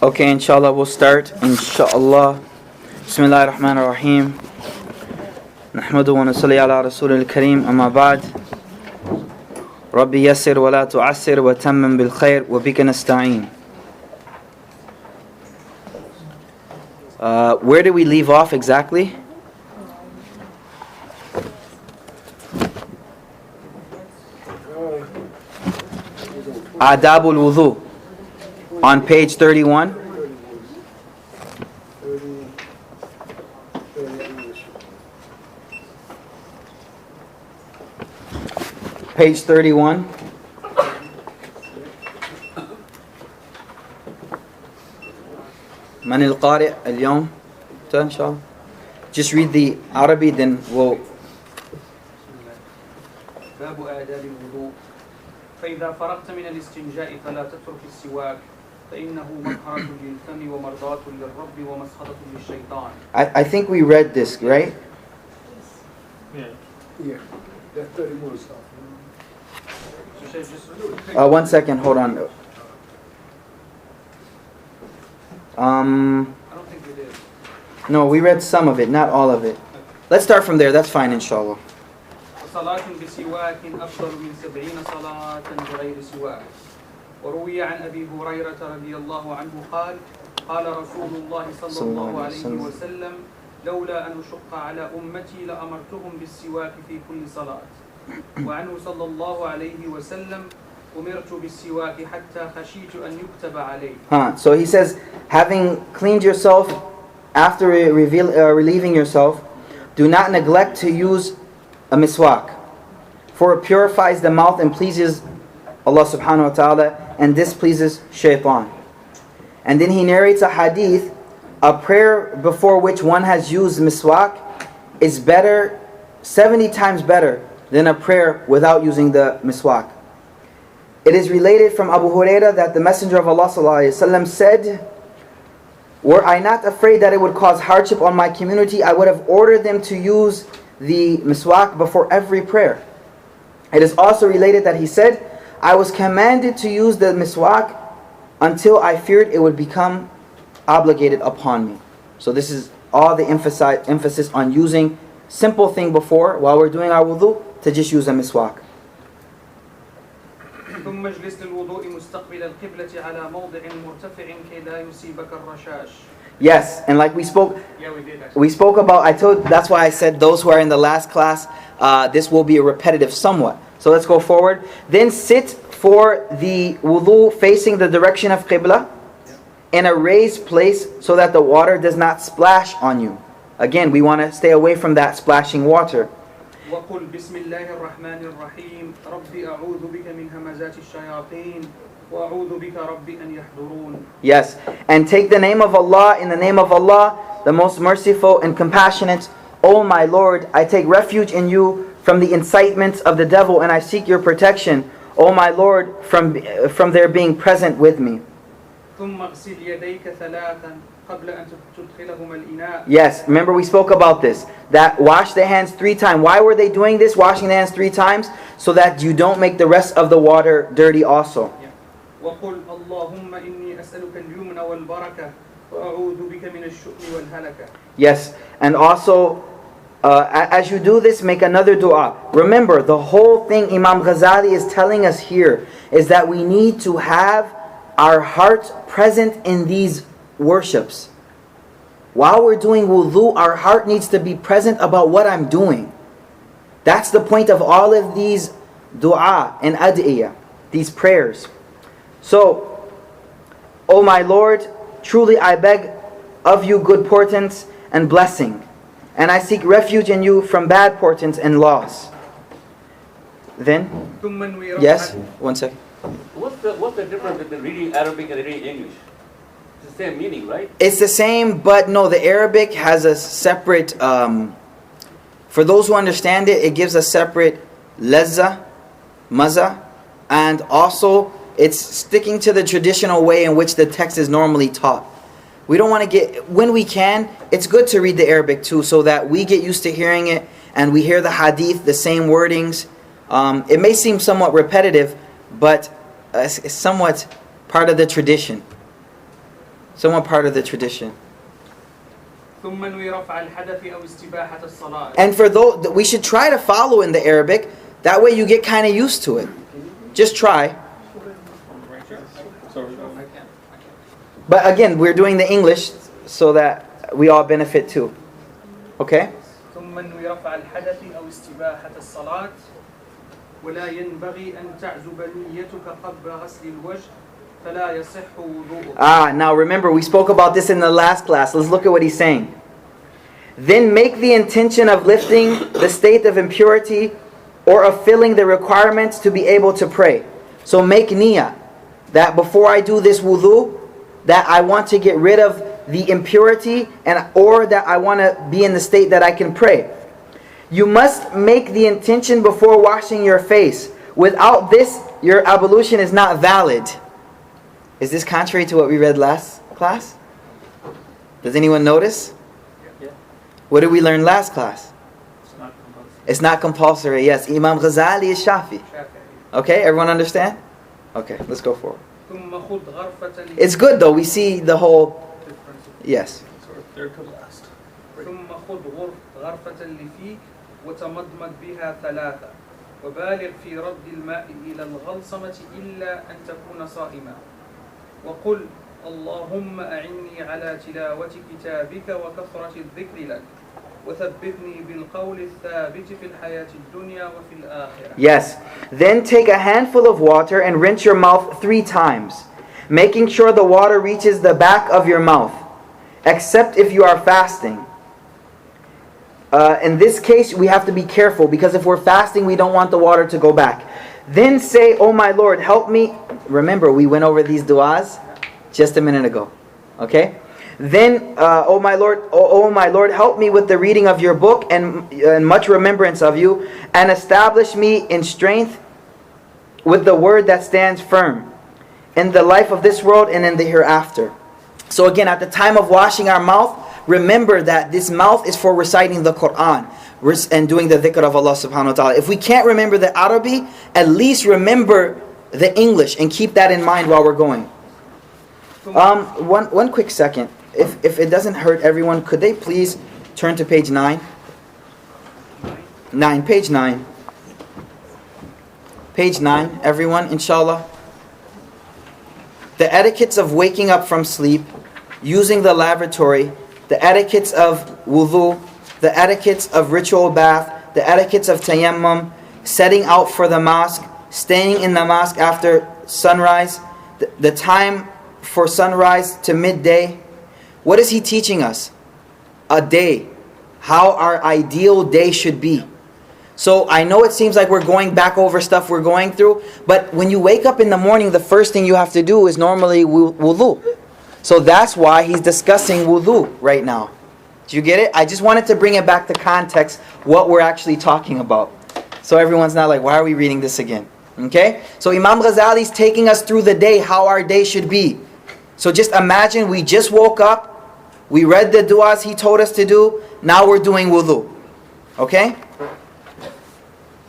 Okay, inshallah, we'll start. Inshallah. Bismillah ar-Rahman ar-Rahim. Nahmadu wa nusalli ala Rasul al-Kareem. Amma ba'd. Rabbi yassir wa la tu'assir wa tammim bil khair wa bika nasta'een. Where did we leave off exactly? Adabul wudu. On page 31. Page 31. من القارئ اليوم؟ إن شاء الله. Just read the Arabic, then we'll. باب آداب الوضوء. فإذا فرغت من الاستنجاء فلا تترك السواك فإنه مطهرة للفم ومرضاة للرب ومسخطة للشيطان. I think we read this, right? Yeah. That's 30 more stuff. One second, hold on. I don't think we did. No, we read some of it, not all of it. Let's start from there, that's fine, inshallah. صلاة بسواك أفضل من 70 صلاة بغير سواك. وروي عن أبي هريرة رضي الله عنه قال قال رسول الله صلى الله عليه وسلم لولا أن أشق على أمتي لأمرتهم بالسواك في كل صلاة. وعنه صلى الله عليه وسلم أمرت بالسواك حتى خشيت أن يكتب عليه. So he says, having cleaned yourself after relieving yourself, do not neglect to use a miswak, for it purifies the mouth and pleases Allah subhanahu wa ta'ala and displeases shaitan. And then he narrates a hadith, a prayer before which one has used miswak is better, 70 times better than a prayer without using the miswak. It is related from Abu Hurairah that the Messenger of Allah sallallahu alaihi wasallam said, were I not afraid that it would cause hardship on my community, I would have ordered them to use the miswak before every prayer. It is also related that he said, I was commanded to use the miswak until I feared it would become obligated upon me. So this is all the emphasis on using simple thing before, while we're doing our wudu, to just use a miswak. ثم اجلس للوضوء مستقبل القبلة على موضع مرتفع كي لا يصيبك الرشاش. Yes, and like we spoke, we spoke about, that's why I said those who are in the last class, this will be repetitive somewhat. So let's go forward. Then sit for the wudu facing the direction of Qibla in a raised place so that the water does not splash on you. Again, we want to stay away from that splashing water. وقل بسم الله الرحمن الرحيم ربي أعوذ بك من همزات الشياطين وأعوذ بك ربي أن يحضرون. Yes, and take the name of Allah in the name of Allah, the most merciful and compassionate. O my Lord, I take refuge in you from the incitements of the devil and I seek your protection, O my Lord, from their being present with me. ثم اغسل يديك ثلاثا قبل أن تدخلهما الإناء. Yes, remember we spoke about this. That wash the hands 3 times. Why were they doing this, washing the hands 3 times? So that you don't make the rest of the water dirty also. وقل اللهم إني أسألك اليمن والبركة وأعوذ بك من الشؤم والهلكة. Yes, and also as you do this, make another dua. Remember, the whole thing Imam Ghazali is telling us here is that we need to have our heart present in these worships. While we're doing wudu, our heart needs to be present about what I'm doing. That's the point of all of these dua and ad'iyah, these prayers. So, O my Lord, truly I beg of you good portents and blessing, and I seek refuge in you from bad portents and loss. Then, yes, one second. What's the difference between reading Arabic and reading English? It's the same meaning, right? It's the same, but no, the Arabic has a separate, for those who understand it, it gives a separate lazza, maza, and also it's sticking to the traditional way in which the text is normally taught. We don't want to get, when we can, it's good to read the Arabic too, so that we get used to hearing it and we hear the hadith, the same wordings. It may seem somewhat repetitive, but it's somewhat part of the tradition. Somewhat part of the tradition. ثم انوي رفع الحدث أو استباحة الصلاة. And for those, we should try to follow in the Arabic. That way you get kind of used to it. Just try. But again, we're doing the English so that we all benefit too. Okay? ثم انوي رفع الحدث أو استباحة الصلاة ولا ينبغي أن تعزب نيتك قبل غسل الوجه فلا يصح وضوءك. Now remember, we spoke about this in the last class. Let's look at what he's saying. Then make the intention of lifting the state of impurity or of filling the requirements to be able to pray. So make niyyah that before I do this wudu, that I want to get rid of the impurity or that I want to be in the state that I can pray. You must make the intention before washing your face. Without this, your ablution is not valid. Is this contrary to what we read last class? Does anyone notice? Yeah. What did we learn last class? It's not compulsory. It's not compulsory. Yes, Imam Ghazali is Shafi. Okay, everyone understand? Okay, let's go forward. ثم خذ غرفة. It's good though, we see the whole... Yes. Third to last. ثم خذ غرفة لفيك وتمضمض بها ثلاثة وبالغ في رد الماء إلى الغلصمة إلا أن تكون صائما وقل اللهم أعني على تلاوة كتابك وكثرة الذكر لك وثبتني بالقول الثابت في الحياة الدنيا وفي الآخرة. Yes. Then take a handful of water and rinse your mouth 3 times, making sure the water reaches the back of your mouth, except if you are fasting. In this case, we have to be careful because if we're fasting, we don't want the water to go back. Then say, "Oh my Lord, help me." Remember, we went over these du'as just a minute ago. Okay? Then, "Oh my Lord, help me with the reading of your book and much remembrance of you, and establish me in strength with the word that stands firm in the life of this world and in the hereafter." So again, at the time of washing our mouth, remember that this mouth is for reciting the Quran and doing the dhikr of Allah subhanahu wa ta'ala. If we can't remember the Arabic, at least remember the English and keep that in mind while we're going. One quick second. If it doesn't hurt everyone, could they please turn to page 9? 9, page 9. Page 9, everyone, inshallah. The etiquettes of waking up from sleep, using the lavatory, the etiquettes of wudu, the etiquettes of ritual bath, the etiquettes of tayammum, setting out for the mosque, staying in the mosque after sunrise, the time for sunrise to midday. What is he teaching us? A day. How our ideal day should be. So I know it seems like we're going back over stuff we're going through, but when you wake up in the morning, the first thing you have to do is normally wudu. So that's why he's discussing wudu right now. Do you get it? I just wanted to bring it back to context, what we're actually talking about. So everyone's not like, why are we reading this again? Okay? So Imam Ghazali is taking us through the day, how our day should be. So just imagine we just woke up, we read the du'as he told us to do, now we're doing wudu. Okay?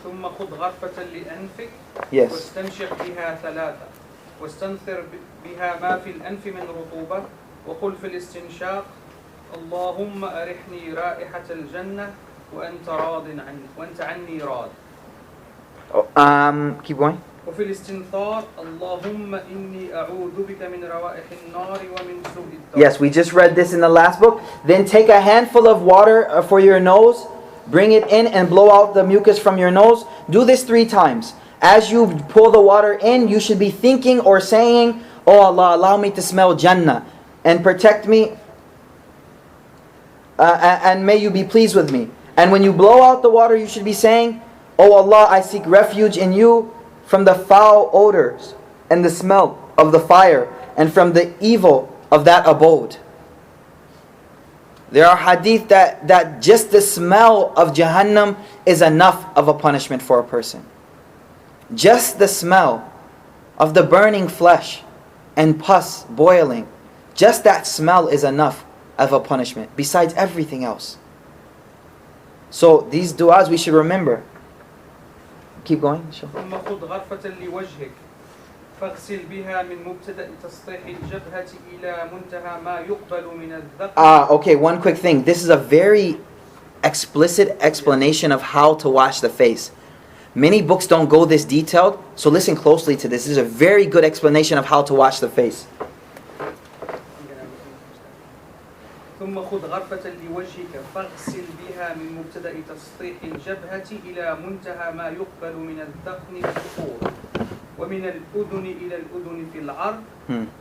ثم خذ غرفة لأنفك Yes. واستنشق بها ثلاثة واستنثر بها ما في الأنف من رطوبة وقل في الاستنشاق اللهم أرحني رائحة الجنة وأنت راض عني وأنت عني راض. Keep going. وفي الاستنثار اللهم إني أعوذ بك من روائح النار ومن سوء الدار. Yes, we just read this in the last book. Then take a handful of water for your nose, bring it in and blow out the mucus from your nose. Do this 3 times. As you pull the water in, you should be thinking or saying, "Oh Allah, allow me to smell Jannah and protect me and may you be pleased with me." And when you blow out the water, you should be saying, "Oh Allah, I seek refuge in you from the foul odors and the smell of the fire and from the evil of that abode." There are hadith that just the smell of Jahannam is enough of a punishment for a person. Just the smell of the burning flesh and pus boiling, just that smell is enough of a punishment, besides everything else. So these du'as we should remember. Keep going. ثم خذ غرفة لوجهك فاغسل بها من مبتدأ تسطيح الجبهة إلى منتهى ما يقبل من الذقن. Okay, one quick thing. This is a very explicit explanation of how to wash the face. Many books don't go this detailed, so listen closely to this. This is a very good explanation of how to wash the face. ثم خذ غرفة لوجهك فاغسل بها من مبتدأ تسطيح الجبهة إلى منتهى ما يقبل من الذقن في الظهور ومن الأذن إلى الأذن في العرض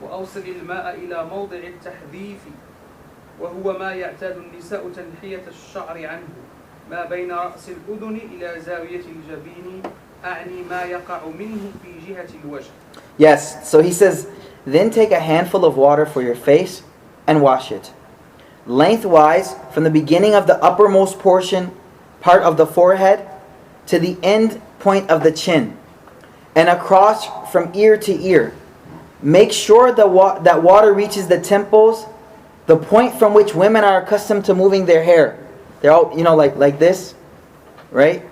وأوصل الماء إلى موضع التحذيف وهو ما يعتاد النساء تنحية الشعر عنه ما بين رأس الأذن إلى زاوية الجبين أعني ما يقع منه في جهة الوجه. Yes, so he says, then take a handful of water for your face and wash it. Lengthwise, from the beginning of the uppermost part of the forehead to the end point of the chin, and across from ear to ear. Make sure that water reaches the temples, the point from which women are accustomed to moving their hair. They're all, like this, right?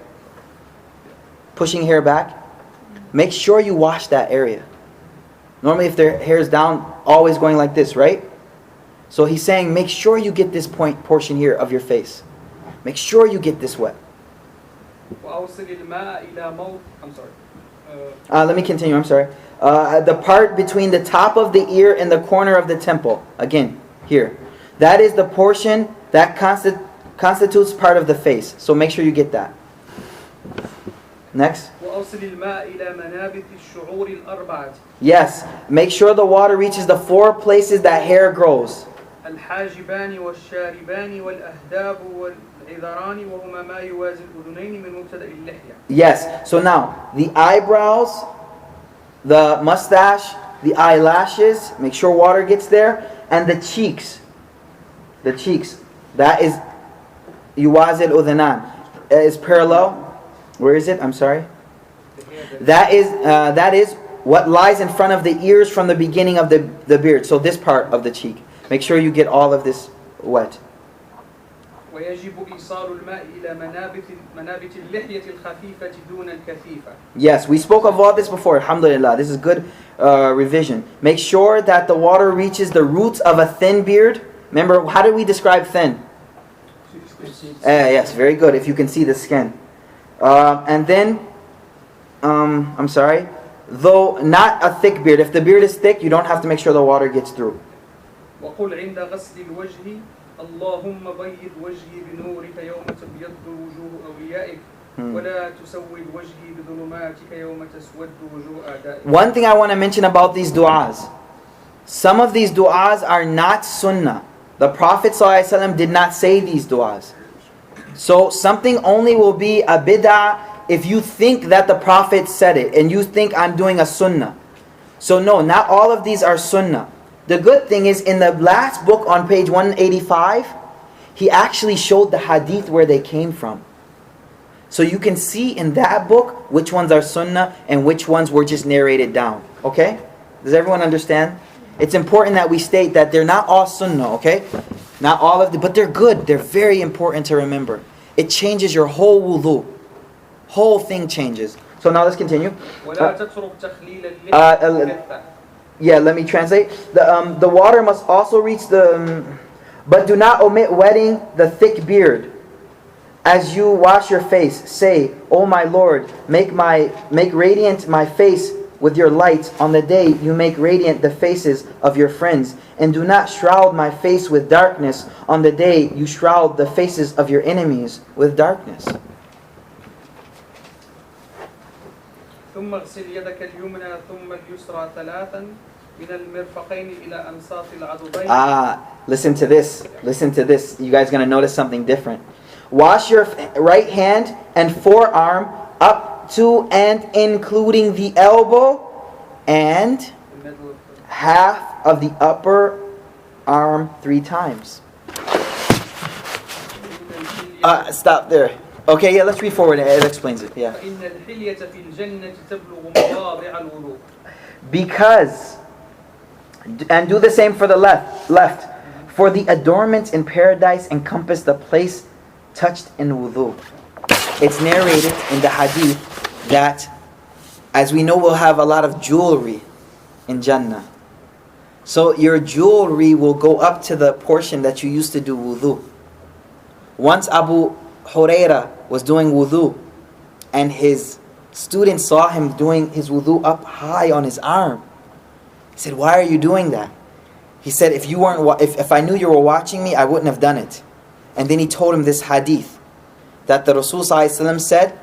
Pushing hair back. Make sure you wash that area. Normally if their hair is down, always going like this, right? So he's saying, make sure you get this portion here of your face. Make sure you get this wet. I'm sorry. Let me continue, I'm sorry. The part between the top of the ear and the corner of the temple. Again, here. That is the portion that constitutes part of the face. So make sure you get that. Next. Yes. Make sure the water reaches the 4 places that hair grows. الحاجبان والشاربان والأهداب والعذران وهما ما يوازي الأذنين من مبتدأ اللحية. Yes. So now, the eyebrows, the mustache, the eyelashes, make sure water gets there, and the cheeks. The cheeks. That is yuwazi al-udhunan. Is parallel. Where is it? I'm sorry. That is what lies in front of the ears from the beginning of the beard. So this part of the cheek. Make sure you get all of this wet. Yes, we spoke of all this before. Alhamdulillah. This is good revision. Make sure that the water reaches the roots of a thin beard. Remember, how did we describe thin? Yes, very good. If you can see the skin. And then, I'm sorry. Though not a thick beard. If the beard is thick, you don't have to make sure the water gets through. وقل عند غسل الوجه اللهم بيض وجهي بنورك يوم تبيض وجوه أوليائك ولا تسود وجهي بظلماتك يوم تسود وجوه أعدائك. One thing I want to mention about these du'as. Some of these du'as are not sunnah. The Prophet ﷺ did not say these du'as. So something only will be a bid'ah if you think that the Prophet said it and you think I'm doing a sunnah. So no, not all of these are sunnah. The good thing is, in the last book on page 185, he actually showed the hadith where they came from. So you can see in that book which ones are sunnah and which ones were just narrated down. Okay? Does everyone understand? It's important that we state that they're not all sunnah, okay? Not all of them, but they're good. They're very important to remember. It changes your whole wudu. Whole thing changes. So now let's continue. Yeah, let me translate. The water must also reach the... but do not omit wetting the thick beard. As you wash your face, say, O my Lord, make radiant my face with your light on the day you make radiant the faces of your friends. And do not shroud my face with darkness on the day you shroud the faces of your enemies with darkness. ثم اغسل يدك اليمنى ثم اليسرى ثلاثا من المرفقين إلى أنصاف العضدين. Listen to this. Listen to this. You guys are going to notice something different. Wash your right hand and forearm up to and including the elbow and half of the upper arm 3 times. Stop there. Okay, yeah, let's read forward. It explains it. Yeah. Because, and do the same for the left. For the adornments in paradise encompass the place touched in wudu. It's narrated in the hadith that, as we know, we'll have a lot of jewelry in Jannah. So your jewelry will go up to the portion that you used to do wudu. Once Abu Huraira was doing wudu, and his student saw him doing his wudu up high on his arm. He said, "Why are you doing that?" He said, if I knew you were watching me, I wouldn't have done it. And then he told him this hadith, that the Rasul ﷺ said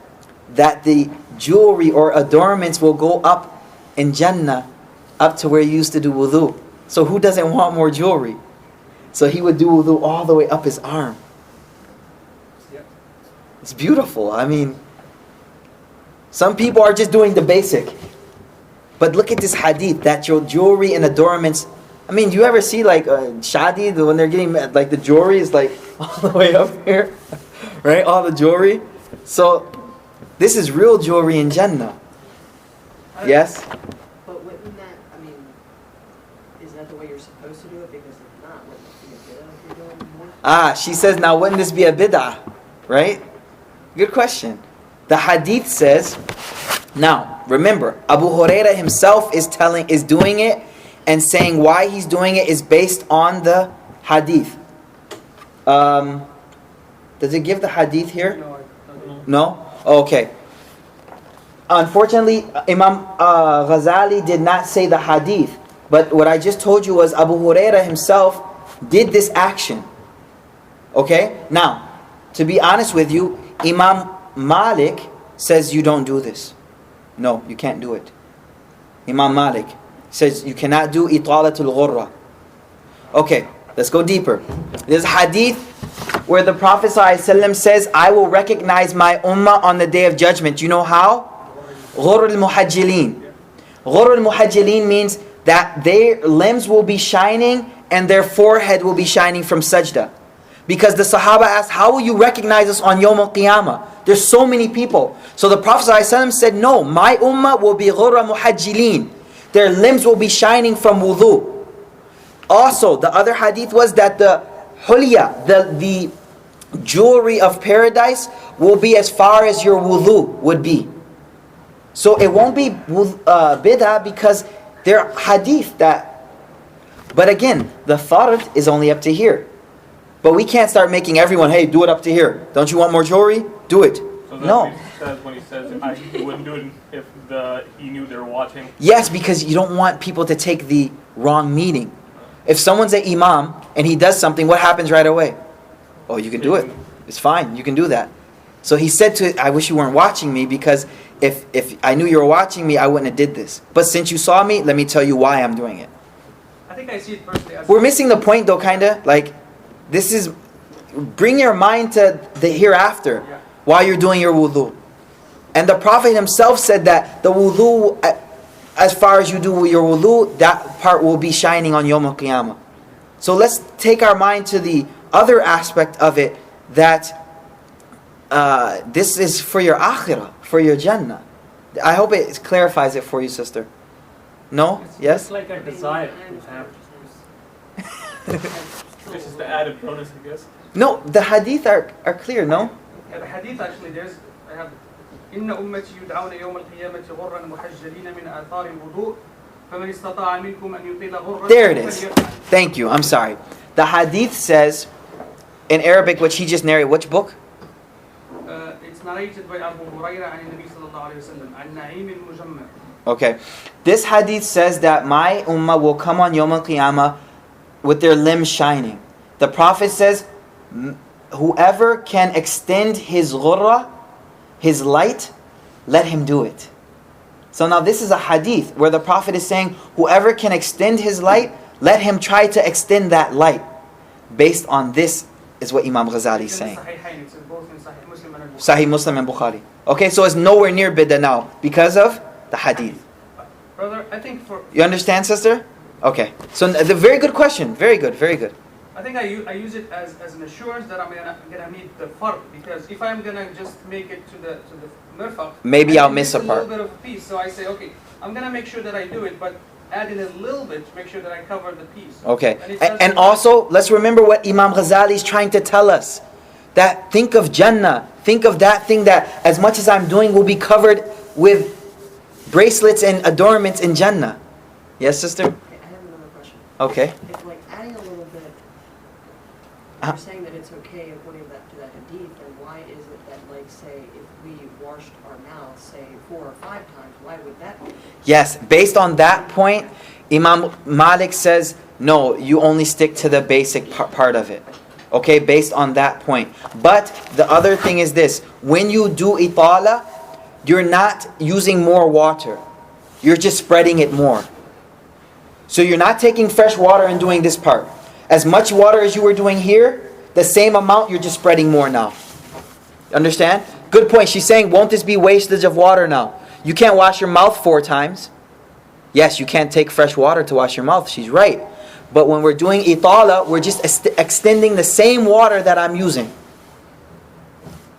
that the jewelry or adornments will go up in Jannah, up to where you used to do wudu. So who doesn't want more jewelry? So he would do wudu all the way up his arm. It's beautiful. I mean, some people are just doing the basic. But look at this hadith, that your jewelry and adornments. I mean, do you ever see like shadi, when they're getting, like the jewelry is like all the way up here? Right? All the jewelry. So, this is real jewelry in Jannah. Yes? But wouldn't that, I mean, is that the way you're supposed to do it? Because if not, wouldn't it be a bid'ah if you're doing more? She says, now wouldn't this be a bid'ah? Right? Good question. The hadith says, now, remember, Abu Huraira himself is doing it, and saying why he's doing it is based on the hadith. Does it give the hadith here? No, I don't know. No? Okay. Unfortunately, Imam Ghazali did not say the hadith. But what I just told you was Abu Huraira himself did this action. Okay? Now, to be honest with you, Imam Malik says you don't do this. No, you can't do it. Imam Malik says you cannot do italatul ghurra. Okay, let's go deeper. There's a hadith where the Prophet ﷺ says, I will recognize my ummah on the day of judgment. You know how? Ghurr al-muhajjilin. Ghurr al-muhajjilin means that their limbs will be shining and their forehead will be shining from sajda. Because the Sahaba asked, how will you recognize us on Yawm al-Qiyamah? There's so many people. So the Prophet ﷺ said, no, my ummah will be ghurra muhajjilin. Their limbs will be shining from wudu. Also, the other hadith was that the hulya, the jewelry of paradise, will be as far as your wudu would be. So it won't be bid'ah because they're hadith that. But again, the fard is only up to here. But we can't start making everyone, hey, do it up to here. Don't you want more jewelry? Do it. So No. when he says he wouldn't do it if he knew they were watching. Yes, because you don't want people to take the wrong meaning. If someone's an imam and he does something, what happens right away? Oh, you can do it. It's fine. You can do that. So he said to it, I wish you weren't watching me, because if I knew you were watching me, I wouldn't have did this. But since you saw me, let me tell you why I'm doing it. I think I see it personally as We're missing the point though, kinda. Like, this is, bring your mind to the hereafter while you're doing your wudu. And the Prophet himself said that the wudu, as far as you do your wudu, that part will be shining on Yawm al-Qiyamah. So let's take our mind to the other aspect of it, that this is for your akhirah, for your Jannah. I hope it clarifies it for you, sister. No? Yes? It's like a desire to have. This is the added bonus, I guess. No, the hadith are clear, no? Yeah, the hadith actually, I have إن أمتي يدعون يوم القيامة غرا محجلين من آثار الوضوء فمن استطاع منكم أن يطيل غرا. There it is. Thank you. I'm sorry. The hadith says in Arabic, which he just narrated, which book? It's narrated by Abu Huraira عن النبي صلى الله عليه وسلم عن نعيم المجمر. Okay. This hadith says that my ummah will come on Yawm al-Qiyamah with their limbs shining. The Prophet says, whoever can extend his ghurra, his light, let him do it. So now this is a hadith where the Prophet is saying, whoever can extend his light, let him try to extend that light. Based on this is what Imam Ghazali is saying. It's both in Sahih Muslim and Sahih Muslim and Bukhari. Okay, so it's nowhere near bid'ah now because of the hadith. Brother, I think for... You understand, sister? Okay. So the very good question. Very good, very good. I think I use it as an assurance that I'm gonna meet the farq, because if I'm gonna just make it to the mirfaq, Maybe I'll miss a part. a little bit of a piece. So I say, okay, I'm gonna make sure that I do it, but add in a little bit to make sure that I cover the piece. Okay. And it And doesn't- also, let's remember what Imam Ghazali is trying to tell us. That think of Jannah. Think of that thing that as much as I'm doing will be covered with bracelets and adornments in Jannah. Yes, sister? Okay, I have another question. Okay. If like adding a little bit, Uh-huh. you're saying that it's okay according to that hadith, then why is it that like say if we washed our mouths say 4 or 5 times, why would that be? Yes, based on that point, Imam Malik says, no, you only stick to the basic part of it. Okay, based on that point. But the other thing is this, when you do itala, you're not using more water. You're just spreading it more. So you're not taking fresh water and doing this part. As much water as you were doing here, the same amount, you're just spreading more now. Understand? Good point. She's saying, won't this be wastage of water now? You can't wash your mouth 4 times. Yes, you can't take fresh water to wash your mouth. She's right. But when we're doing itala, we're just extending the same water that I'm using.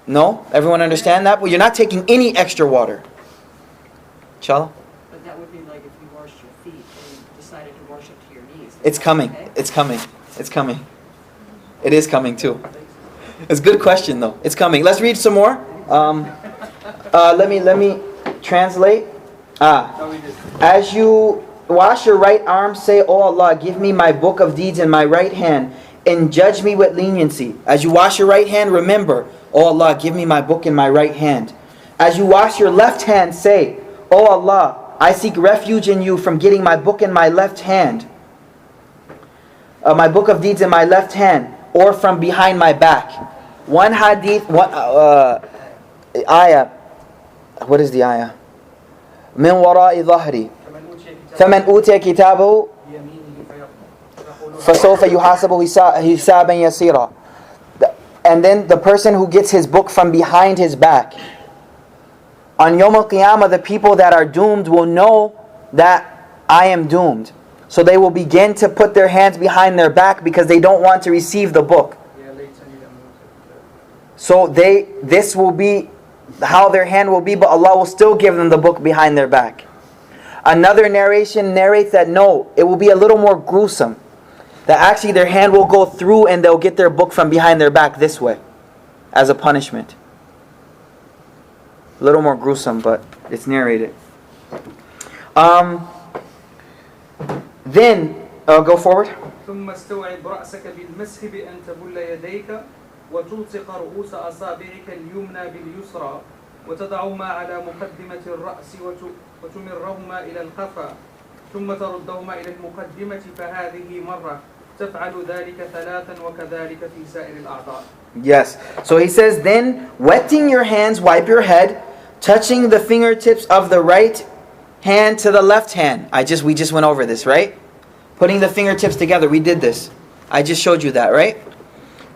No? Everyone understand that? Well, you're not taking any extra water. Inshallah? But that would be like if you washed your feet and decided to wash up to your knees. It's coming. Okay? It's coming. It's coming. It is coming too. It's a good question though. It's coming. Let's read some more. Let me translate. As you wash your right arm, say, "Oh Allah, give me my book of deeds in my right hand and judge me with leniency." As you wash your right hand, remember, "Oh Allah, give me my book in my right hand." As you wash your left hand, say, "Oh Allah, I seek refuge in you from getting my book in my left hand, my book of deeds in my left hand, or from behind my back." One hadith, ayah. What is the ayah? من وراء ظهري فمن أوتي كتابه فسوف يحاسب حسابا يسيرا. And then the person who gets his book from behind his back. On Yawm al-Qiyamah, the people that are doomed will know that I am doomed. So they will begin to put their hands behind their back because they don't want to receive the book. So this will be how their hand will be, but Allah will still give them the book behind their back. Another narration narrates that no, it will be a little more gruesome. That actually their hand will go through and they'll get their book from behind their back this way, as a punishment. A little more gruesome, but it's narrated. Then, go forward. ثم استوعب رأسك بالمسح بأن تبل يديك وتلصق رؤوس أصابعك اليمنى باليسرى وتضعهما على مقدمة الرأس وتمرهما إلى القفا ثم تردهما إلى المقدمة فهذه مرة تفعل ذلك 3 وكذلك في سائر الأعضاء. Yes. So he says, then wetting your hands, wipe your head, touching the fingertips of the right hand to the left hand. We just went over this, right? Putting the fingertips together, we did this. I just showed you that, right?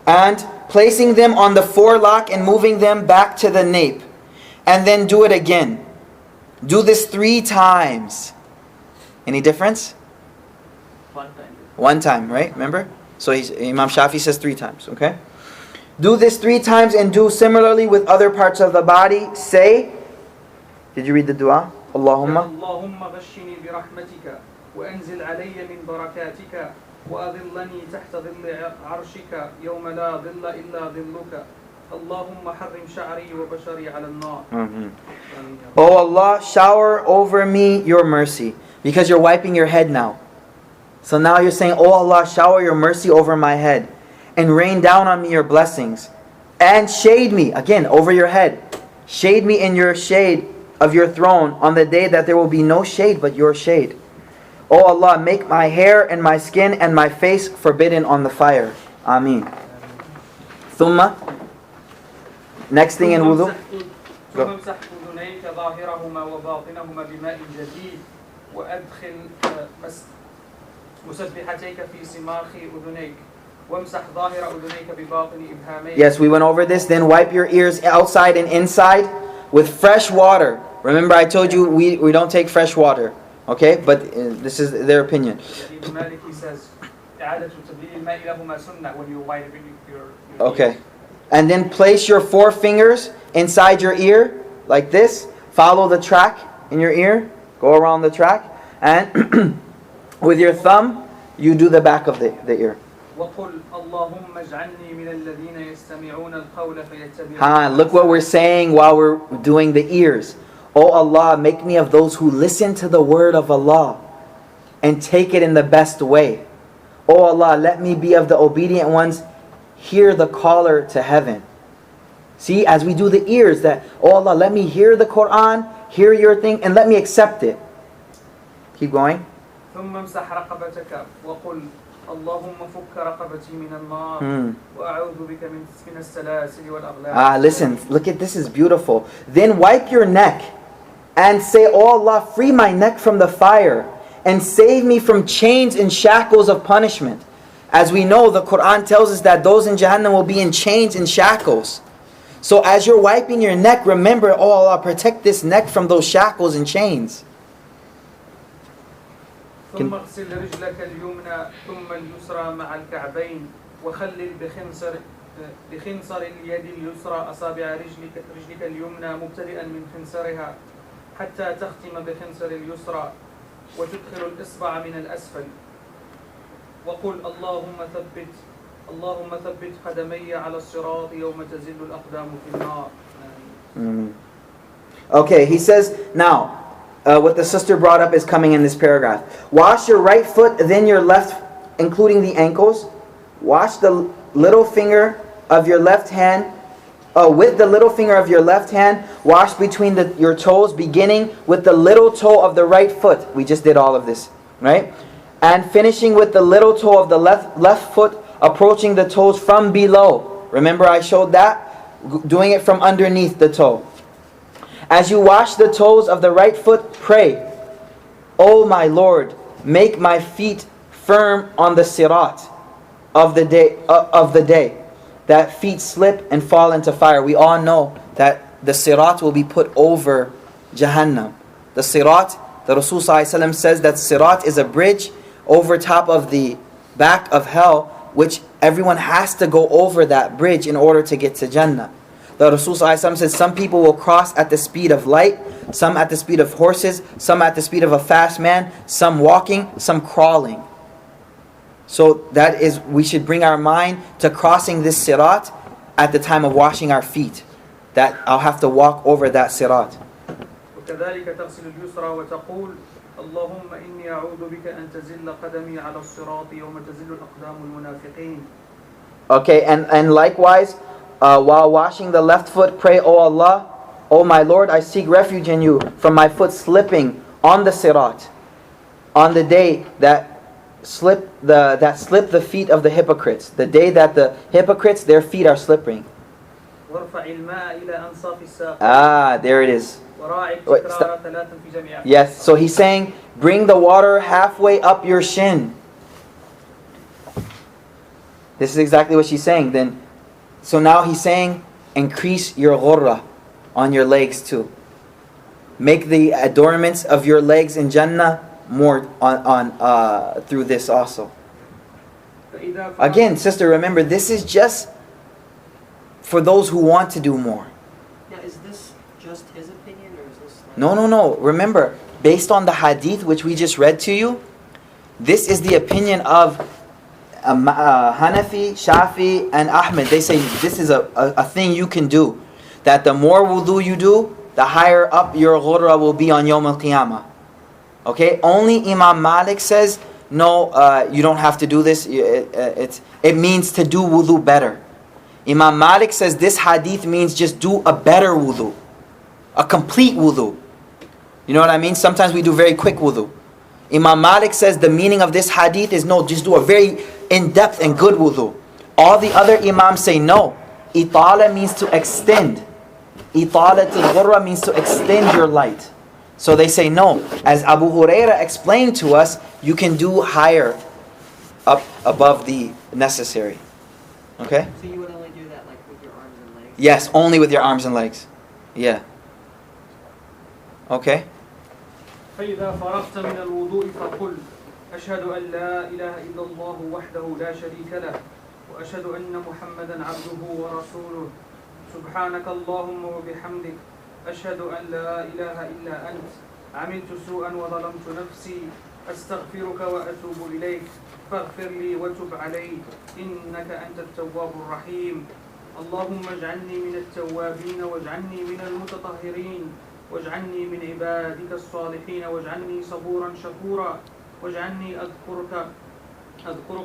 And placing them on the forelock and moving them back to the nape. And then do it again. Do this 3 times. Any difference? 1 time. 1 time, right? Remember? So Imam Shafi says 3 times, okay? Do this 3 times and do similarly with other parts of the body. Say, did you read the dua? Allahumma. اللهم غشني برحمتك وأنزل علي من بركاتك وأظلني تحت ظل عرشك يوم لا ظل إلا ظلك اللهم حرم شعري وبشري على النار. Oh Allah, shower over me your mercy. Because you're wiping your head now. So now you're saying, oh Allah, shower your mercy over my head. And rain down on me your blessings. And shade me, again, over your head. Shade me in your shade of your throne on the day that there will be no shade but your shade. Oh Allah, make my hair and my skin and my face forbidden on the fire. Ameen. Thumma. Next thing in wudu. ثم امسح أذنيك ظاهرهما وباطنهما بماء جديد وأدخل مسبحتيك في سماخ أذنيك وامسح ظاهر أذنيك بباطن إبهاميك. Yes, we went over this. Then wipe your ears outside and inside with fresh water. Remember I told you we don't take fresh water. Okay? But this is their opinion. Malik says إعادة تبليل الماء لهما سنة when you wipe your Okay. And then place your 4 fingers inside your ear, like this. Follow the track in your ear. Go around the track. And with your thumb, you do the back of the ear. وقل اللهم اجعلني من الذين يستمعون القول فيتبعون. Look what we're saying while we're doing the ears. Oh Allah, make me of those who listen to the word of Allah. and take it in the best way. Oh Allah, let me be of the obedient ones. Hear the caller to heaven. See, as we do the ears, that, oh Allah, let me hear the Quran, hear your thing, and let me accept it. Keep going. ثم امسح رقبتك وقل اللهم فك رقبتي من النار وأعوذ بك من السلاسل والأغلال. Listen, look at this, is beautiful. Then wipe your neck and say, oh Allah, free my neck from the fire and save me from chains and shackles of punishment. As we know, the Quran tells us that those in Jahannam will be in chains and shackles. So as you're wiping your neck, remember, oh Allah, protect this neck from those shackles and chains. ثم اغسل رجلك اليمنى ثم اليسرى مع الكعبين وخلل بخنصر اليد اليسرى أصابع رجلك اليمنى مبتدئا من خنصرها حتى تختم بخنصر اليسرى وتدخل الإصبع من الأسفل وقل اللهم ثبت قدمي على الصراط يوم تزل الأقدام في النار. Okay, he says, now, what the sister brought up is coming in this paragraph. Wash your right foot, then your left, including the ankles. Wash the little finger of your left hand. With the little finger of your left hand, wash between your toes, beginning with the little toe of the right foot. We just did all of this, right? And finishing with the little toe of the left foot, approaching the toes from below. Remember I showed that? Doing it from underneath the toe. As you wash the toes of the right foot, pray, O my Lord, make my feet firm on the sirat of the day, that feet slip and fall into fire. We all know that the sirat will be put over Jahannam. The sirat, the Rasul ﷺ says that sirat is a bridge over top of the back of hell, which everyone has to go over that bridge in order to get to Jannah. The Rasul ﷺ says some people will cross at the speed of light, some at the speed of horses, some at the speed of a fast man, some walking, some crawling. So that is, we should bring our mind to crossing this sirat at the time of washing our feet. That I'll have to walk over that sirat. وكذلك تغسل اليسرى وتقول اللهم إني أعوذ بك أن تزل قدمي على الصراط يوم تزل الأقدام المنافقين. Okay, and likewise, while washing the left foot, pray, O Allah, O my Lord, I seek refuge in you from my foot slipping on the sirat, on the day that slip the feet of the hypocrites, the day that the hypocrites, their feet are slipping. There it is. Wait, yes, so he's saying, bring the water halfway up your shin. This is exactly what she's saying. Then, so now he's saying, increase your ghurra on your legs too. Make the adornments of your legs in Jannah more through this also. Again, sister, remember, this is just for those who want to do more. Now, is this just his opinion, or is this like... No. Remember, based on the hadith which we just read to you, this is the opinion of Hanafi, Shafi, and Ahmed. They say this is a thing you can do. That the more wudu you do, the higher up your ghurra will be on Yawm al-Qiyamah. Okay? Only Imam Malik says, no, you don't have to do this. It means to do wudu better. Imam Malik says this hadith means just do a better wudu. A complete wudu. You know what I mean? Sometimes we do very quick wudu. Imam Malik says the meaning of this hadith is no, just do a very in-depth and good wudu. All the other imams say no. Itala means to extend. Itala al-ghurra means to extend your light. So they say no. As Abu Huraira explained to us, you can do higher up above the necessary. Okay? So you would only do that like with your arms and legs? Yes, only with your arms and legs. Yeah. Okay? فإذا فرغت من الوضوء فقل أشهد أن لا إله إلا الله وحده لا شريك له وأشهد أن محمدا عبده ورسوله سبحانك اللهم وبحمدك أشهد أن لا إله إلا أنت عملت سوءا وظلمت نفسي أستغفرك وأتوب إليك فاغفر لي وتب علي إنك أنت التواب الرحيم اللهم اجعلني من التوابين واجعلني من المتطهرين واجعلني من عبادك الصالحين واجعلني صبورا شكورا واجعلني أذكرك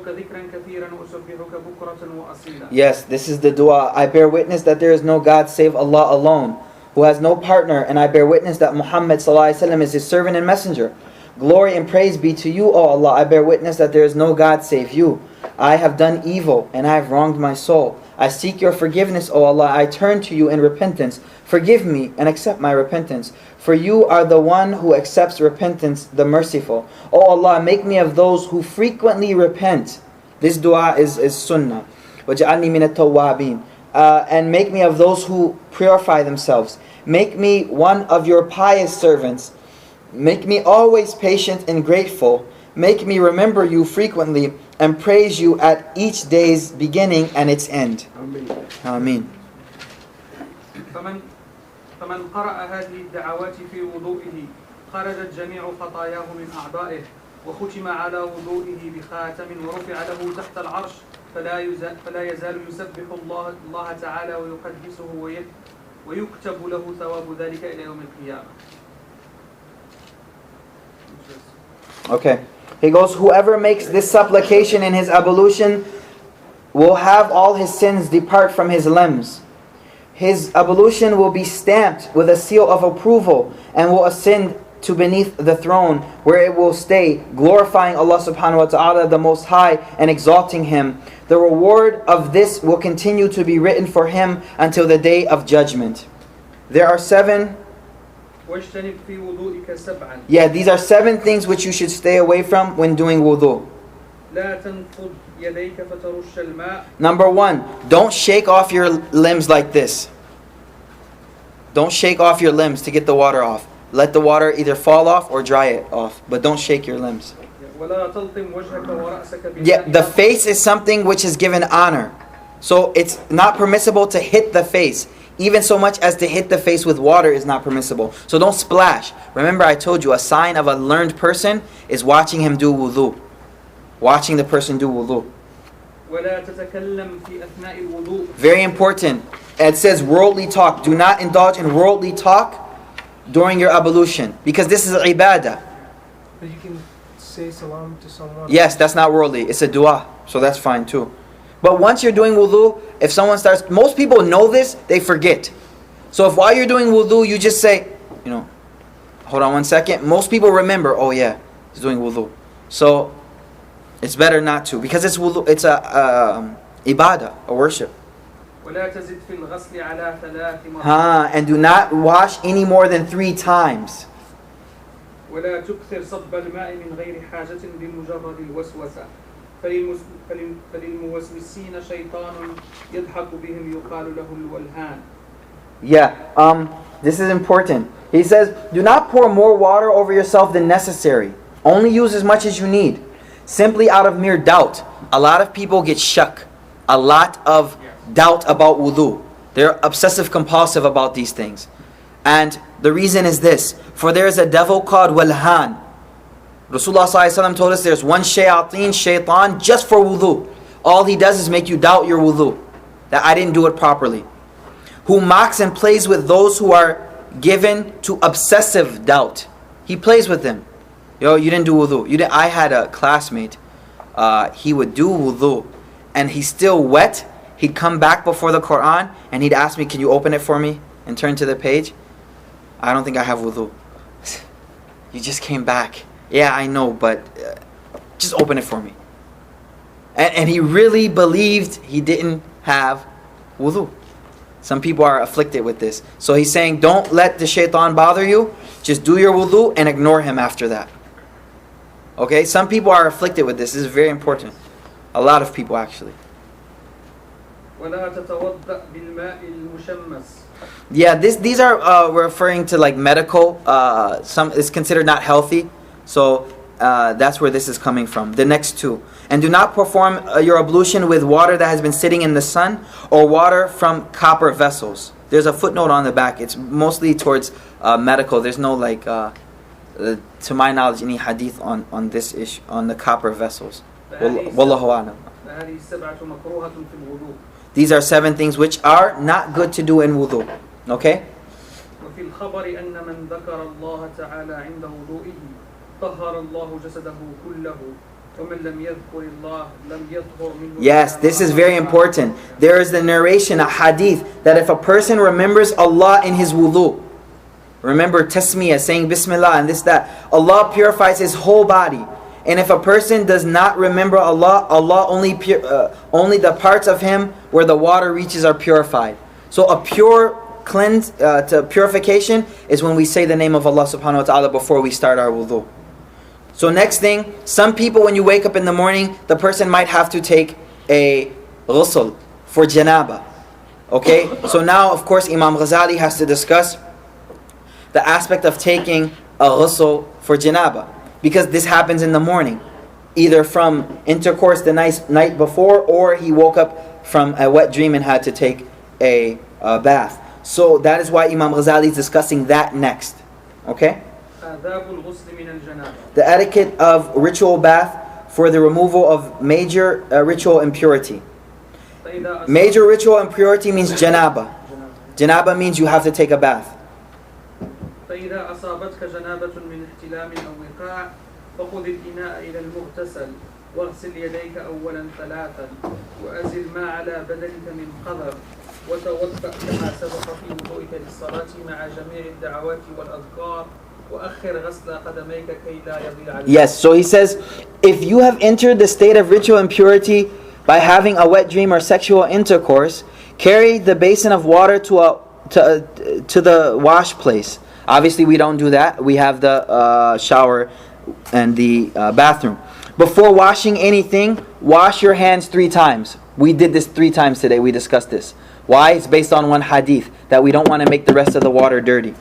ذكرا كثيرا وأسبحك بكرة وأصيلا. Yes, this is the dua. I bear witness that there is no God save Allah alone, who has no partner, and I bear witness that Muhammad ﷺ is his servant and messenger. Glory and praise be to you, O Allah. I bear witness that there is no God save you. I have done evil and I have wronged my soul. I seek your forgiveness, O Allah. I turn to you in repentance. Forgive me and accept my repentance. For you are the one who accepts repentance, the merciful. O Allah, make me of those who frequently repent. This dua is sunnah. وَجَعَلْنِي مِنَ التَّوَّابِينَ. And make me of those who purify themselves. Make me one of your pious servants. Make me always patient and grateful. Make me remember you frequently and praise you at each day's beginning and its end. Ameen. فمن قرأ هذه الدعوات في وضوئه خرجت جميع خطاياه من أعضائه وختم على وضوئه بخاتم ورفع له تحت العرش فلا يزال يسبح الله تعالى ويقدسه ويكتب له ثواب ذلك إلى يوم القيامة. Okay. He goes, whoever makes this supplication in his ablution will have all his sins depart from his limbs. His ablution will be stamped with a seal of approval and will ascend to beneath the throne where it will stay, glorifying Allah subhanahu wa ta'ala the Most High and exalting Him. The reward of this will continue to be written for him until the day of judgment. There are 7. Yeah, these are 7 things which you should stay away from when doing wudu. Number 1, don't shake off your limbs like this. Don't shake off your limbs to get the water off. Let the water either fall off or dry it off, but don't shake your limbs. Yeah, the face is something which is given honor. So it's not permissible to hit the face. Even so much as to hit the face with water is not permissible. So don't splash. Remember I told you, a sign of a learned person is watching him do wudu. Watching the person do wudu. Very important. It says worldly talk. Do not indulge in worldly talk during your ablution. Because this is ibadah. But you can say salam to someone. Yes, that's not worldly. It's a dua. So that's fine too. But once you're doing wudu, if someone starts, most people know this, they forget. So if while you're doing wudu, you just say, hold on one second. Most people remember, oh yeah, he's doing wudu. So it's better not to, because it's wudu, it's a ibadah, a worship. And do not wash any more than 3 times. ولا تكثر صب الماء من غير حاجة بمجرد الوسوسة فللموسوسين شيطان يضحك بهم يقال له الولهان. Yeah, this is important. He says, do not pour more water over yourself than necessary. Only use as much as you need. Simply out of mere doubt. A lot of people get shook. A lot of doubt about wudu. They're obsessive compulsive about these things. And the reason is this. For there is a devil called Walhan. Rasulullah ﷺ told us there's one shaitan just for wudu. All he does is make you doubt your wudu. That I didn't do it properly. Who mocks and plays with those who are given to obsessive doubt. He plays with them. You didn't do wudu. I had a classmate. He would do wudu. And he's still wet. He'd come back before the Quran and he'd ask me, can you open it for me? And turn to the page. I don't think I have wudu. You just came back. Yeah, I know, but just open it for me. And he really believed he didn't have wudu. Some people are afflicted with this. So he's saying, don't let the shaitan bother you. Just do your wudu and ignore him after that. Okay? Some people are afflicted with this. This is very important. A lot of people actually. Yeah, these are referring to like medical. Some is considered not healthy. So that's where this is coming from. The next 2. And do not perform your ablution with water that has been sitting in the sun or water from copper vessels. There's a footnote on the back. It's mostly towards medical. There's no to my knowledge, any hadith on this issue, on the copper vessels. Wallahu a'lam. These are 7 things which are not good to do in wudu. Okay? طهر الله جسده كله ومن لم يذكر الله لم يطهر منه. Yes, this is very important. There is the narration, a hadith, that if a person remembers Allah in his wudu, remember tasmiyah, saying Bismillah and this, that, Allah purifies his whole body. And if a person does not remember Allah, Allah only the parts of him where the water reaches are purified. So a pure cleanse, to purification is when we say the name of Allah subhanahu wa ta'ala before we start our wudu. So next thing, some people when you wake up in the morning, the person might have to take a ghusl for janaba. Okay? So now of course Imam Ghazali has to discuss the aspect of taking a ghusl for janaba. Because this happens in the morning. Either from intercourse the night before, or he woke up from a wet dream and had to take a bath. So that is why Imam Ghazali is discussing that next. Okay? The etiquette of ritual bath for the removal of major ritual impurity. Major ritual impurity means janaba. Janaba means you have to take a bath. فإذا أصابتك جنابة من احتلام أو وقاع فخذ الإناء إلى المغتسل واغسل يديك أولا ثلاثا وأزل ما على بدنك من قذر وتوضأ كما سبق في وضوئك للصلاة مع جميع الدعوات والأذكار وأخر غسل قدميك كي لا يضيع عليك. Yes, so he says, if you have entered the state of ritual impurity by having a wet dream or sexual intercourse, carry the basin of water to the wash place. Obviously we don't do that. We have the shower and the bathroom. Before washing anything, wash your hands 3 times. We did this 3 times today. We discussed this. Why? It's based on one hadith, that we don't want to make the rest of the water dirty.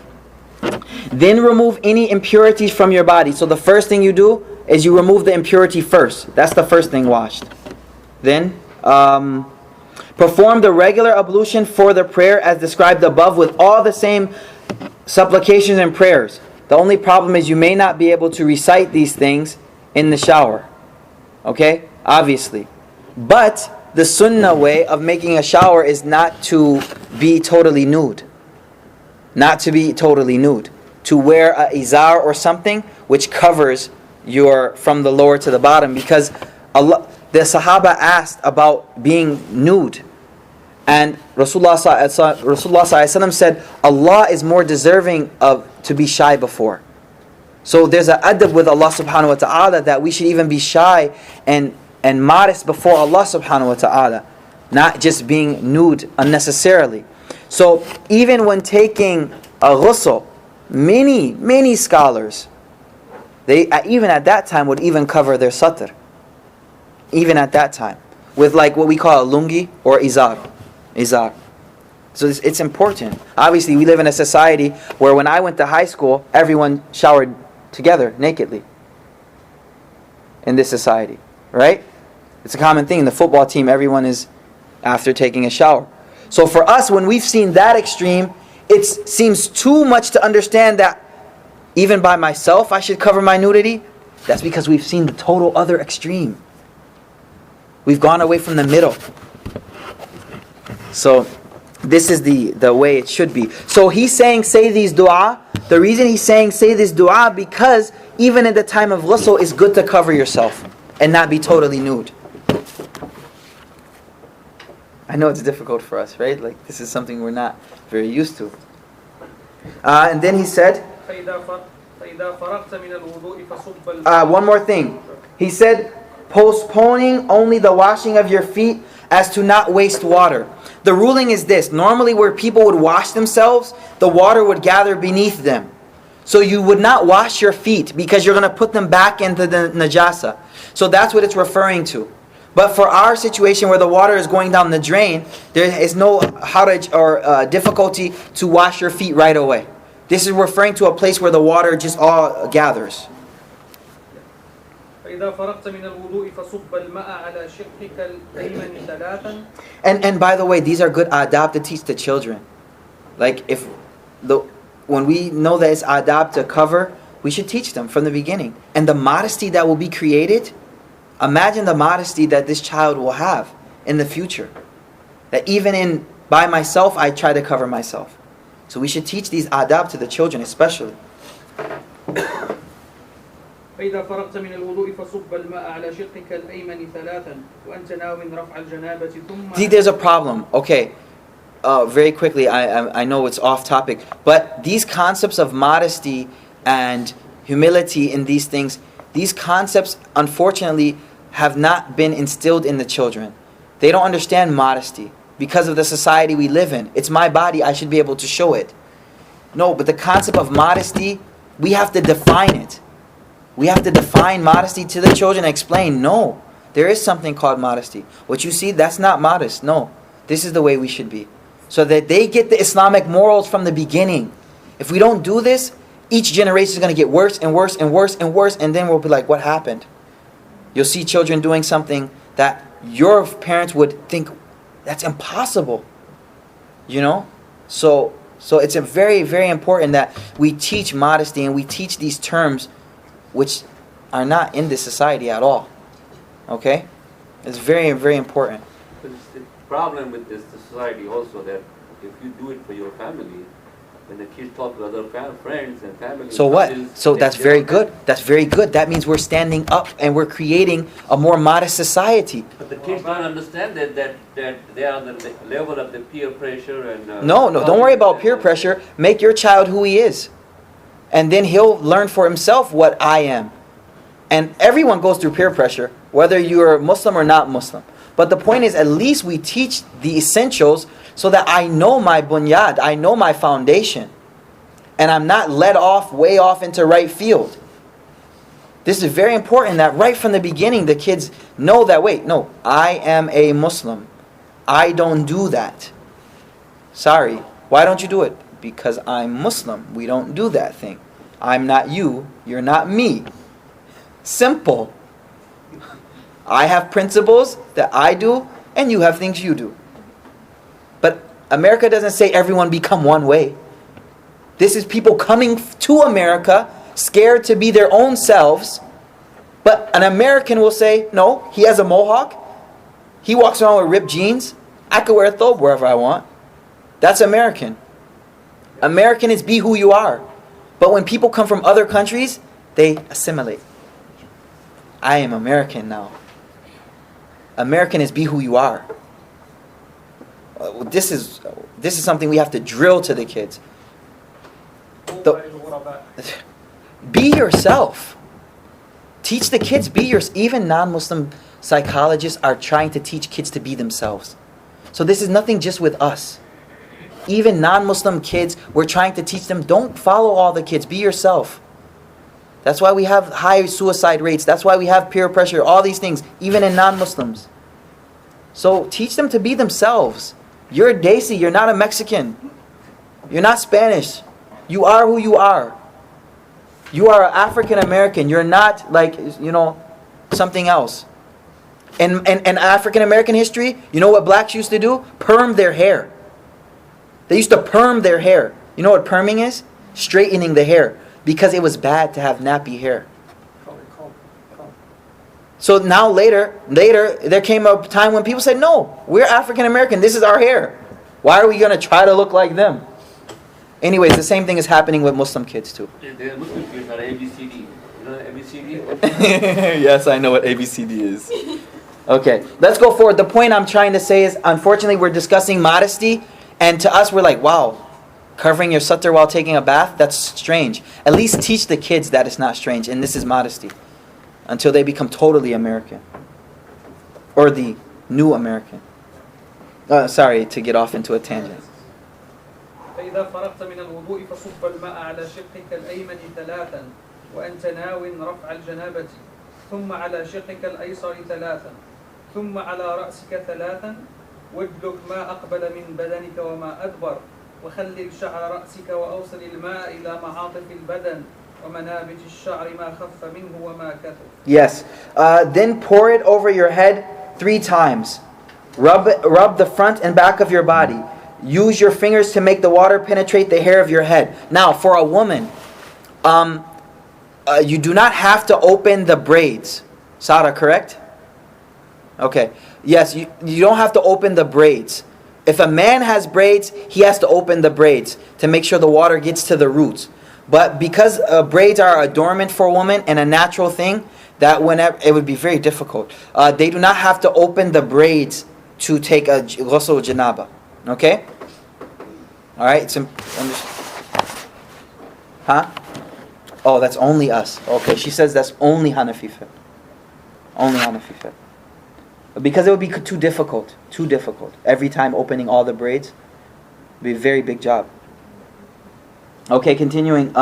Then remove any impurities from your body. So the first thing you do is you remove the impurity first. That's the first thing washed. Then perform the regular ablution for the prayer as described above with all the same supplications and prayers. The only problem is you may not be able to recite these things in the shower. Okay? Obviously. But the sunnah way of making a shower is not to be totally nude. Not to be totally nude. To wear a izar or something which covers your from the lower to the bottom, because the Sahaba asked about being nude. And Rasulullah ﷺ said, Allah is more deserving of to be shy before. So there's an adab with Allah subhanahu wa ta'ala that we should even be shy and modest before Allah subhanahu wa ta'ala. Not just being nude unnecessarily. So even when taking a ghusl, many scholars, they even at that time would even cover their satr. Even at that time. With like what we call a lungi or izar. So it's important. Obviously we live in a society where when I went to high school, everyone showered together, nakedly. In this society. Right? It's a common thing. In the football team, everyone is after taking a shower. So for us, when we've seen that extreme, it seems too much to understand that even by myself I should cover my nudity. That's because we've seen the total other extreme. We've gone away from the middle. So this is the way it should be. So he's saying say these dua. The reason he's saying say this dua, because even in the time of ghusl, it's good to cover yourself and not be totally nude. I know it's difficult for us, right? Like this is something we're not very used to. And then he said, one more thing. He said, postponing only the washing of your feet as to not waste water. The ruling is this. Normally where people would wash themselves, the water would gather beneath them. So you would not wash your feet because you're going to put them back into the najasa. So that's what it's referring to. But for our situation where the water is going down the drain, there is no haraj or difficulty to wash your feet right away. This is referring to a place where the water just all gathers. And by the way, these are good adab to teach the children. Like when we know that it's adab to cover, we should teach them from the beginning. And the modesty that will be created, imagine the modesty that this child will have in the future. That even by myself, I try to cover myself. So we should teach these adab to the children especially. فإذا فرغت من الوضوء فصب الماء على شقك الأيمن ثلاثا وأنت ناو رفع الجنابة ثم. See, there's a problem. Okay, very quickly, I know it's off topic, but these concepts of modesty and humility in these things, these concepts unfortunately have not been instilled in the children. They don't understand modesty because of the society we live in. It's my body, I should be able to show it. No, but the concept of modesty, we have to define it. We have to define modesty to the children and explain, no, there is something called modesty. What you see, that's not modest. No, this is the way we should be. So that they get the Islamic morals from the beginning. If we don't do this, each generation is going to get worse and worse and worse and worse, and then we'll be like, what happened? You'll see children doing something that your parents would think, that's impossible. You know? So it's a very, very important that we teach modesty and we teach these terms which are not in this society at all. Okay? It's very, very important. But it's the problem with this society also that if you do it for your family, when the kids talk to other friends and family. So what? cousins, So they- that's they very don't- good. That's very good. That means we're standing up and we're creating a more modest society. But the kids don't understand that they are on the level of the peer pressure and. No, don't worry about peer pressure. Make your child who he is. And then he'll learn for himself what I am. And everyone goes through peer pressure, whether you're Muslim or not Muslim. But the point is, at least we teach the essentials so that I know my bunyad, I know my foundation. And I'm not led off, way off into right field. This is very important that right from the beginning the kids know that, wait, no, I am a Muslim. I don't do that. Sorry, why don't you do it? Because I'm Muslim. We don't do that thing. I'm not you, you're not me. Simple. I have principles that I do, and you have things you do. But America doesn't say everyone become one way. This is people coming to America, scared to be their own selves. But an American will say, no, he has a mohawk. He walks around with ripped jeans. I could wear a thobe wherever I want. That's American. American is be who you are. But when people come from other countries, they assimilate. I am American now. American is be who you are. This is something we have to drill to the kids. Be yourself. Teach the kids, be yourself. Even non-Muslim psychologists are trying to teach kids to be themselves. So this is nothing just with us. Even non-Muslim kids, we're trying to teach them, don't follow all the kids, be yourself. That's why we have high suicide rates. That's why we have peer pressure, all these things, even in non-Muslims. So teach them to be themselves. You're a Desi, you're not a Mexican. You're not Spanish. You are who you are. You are African American. You're not like, something else. In African American history, you know what blacks used to do? Perm their hair. They used to perm their hair. You know what perming is? Straightening the hair. Because it was bad to have nappy hair. So now later, there came a time when people said, no, we're African American. This is our hair. Why are we going to try to look like them? Anyways, the same thing is happening with Muslim kids too. The Muslim kids are ABCD. You know ABCD? Yes, I know what ABCD is. Okay, let's go forward. The point I'm trying to say is, unfortunately, we're discussing modesty. And to us, we're like, wow, covering your satar while taking a bath, that's strange. At least teach the kids that it's not strange. And this is modesty. Until they become totally American. Or the new American. Sorry to get off into a tangent. فإذا فرغت من الوضوء فصب الماء على شقك الأيمن ثلاثا وأنت ناو رفع الجنابة ثم على شقك الأيسر ثلاثا ثم على رأسك ثلاثا وادلك ما أقبل من بدنك وما أدبر وخلل شعر رأسك وأوصل الماء إلى معاطف البدن ومنابت الشعر ما خف منه وما كثر. Yes. Then pour it over your head 3 times. Rub the front and back of your body. Use your fingers to make the water penetrate the hair of your head. Now, for a woman, you do not have to open the braids. Sarah, correct? Okay. Yes, you don't have to open the braids. If a man has braids, he has to open the braids to make sure the water gets to the roots. But because braids are adornment for a woman and a natural thing, that whenever it would be very difficult. They do not have to open the braids to take a ghusl janaba. Okay? Alright, huh? Oh, that's only us. Okay, she says that's only Hanafi fiqh. Only Hanafi fiqh. Because it would be too difficult. Too difficult. Every time opening all the braids. It would be a very big job. Okay, continuing.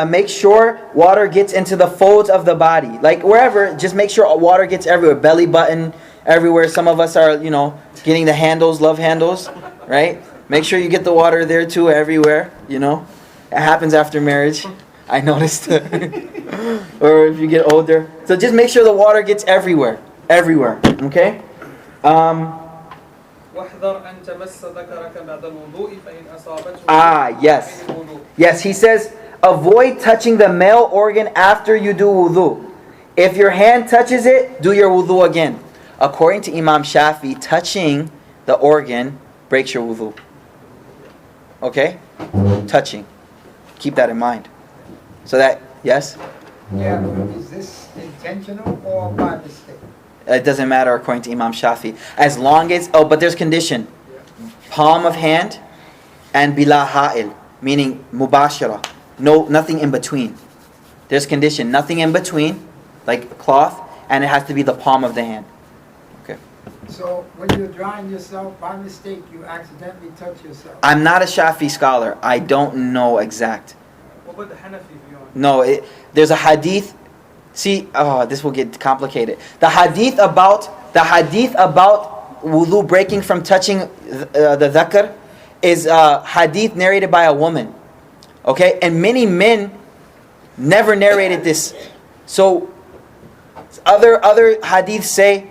Make sure water gets into the folds of the body. Like wherever, just make sure water gets everywhere. Belly button, everywhere. Some of us are, getting the handles, love handles, right? Make sure you get the water there too, everywhere, It happens after marriage. I noticed. Or if you get older. So just make sure the water gets everywhere. Everywhere. Okay? Yes. Yes, he says, avoid touching the male organ after you do wudu. If your hand touches it, do your wudu again. According to Imam Shafi, touching the organ breaks your wudu. Okay? Touching. Keep that in mind. So that, yes? Yeah, is this intentional or by mistake? It doesn't matter according to Imam Shafi. As long as, but there's condition. Palm of hand and bila ha'il, meaning mubashara. No, nothing in between. There's condition. Nothing in between, like cloth, and it has to be the palm of the hand. Okay. So when you're drying yourself, by mistake, you accidentally touch yourself. I'm not a Shafi scholar. I don't know exact. What about the Hanafi view on it? No, there's a hadith. See, this will get complicated. The hadith about wudu breaking from touching the dhakr is a hadith narrated by a woman. Okay? And many men never narrated this. So other hadiths say,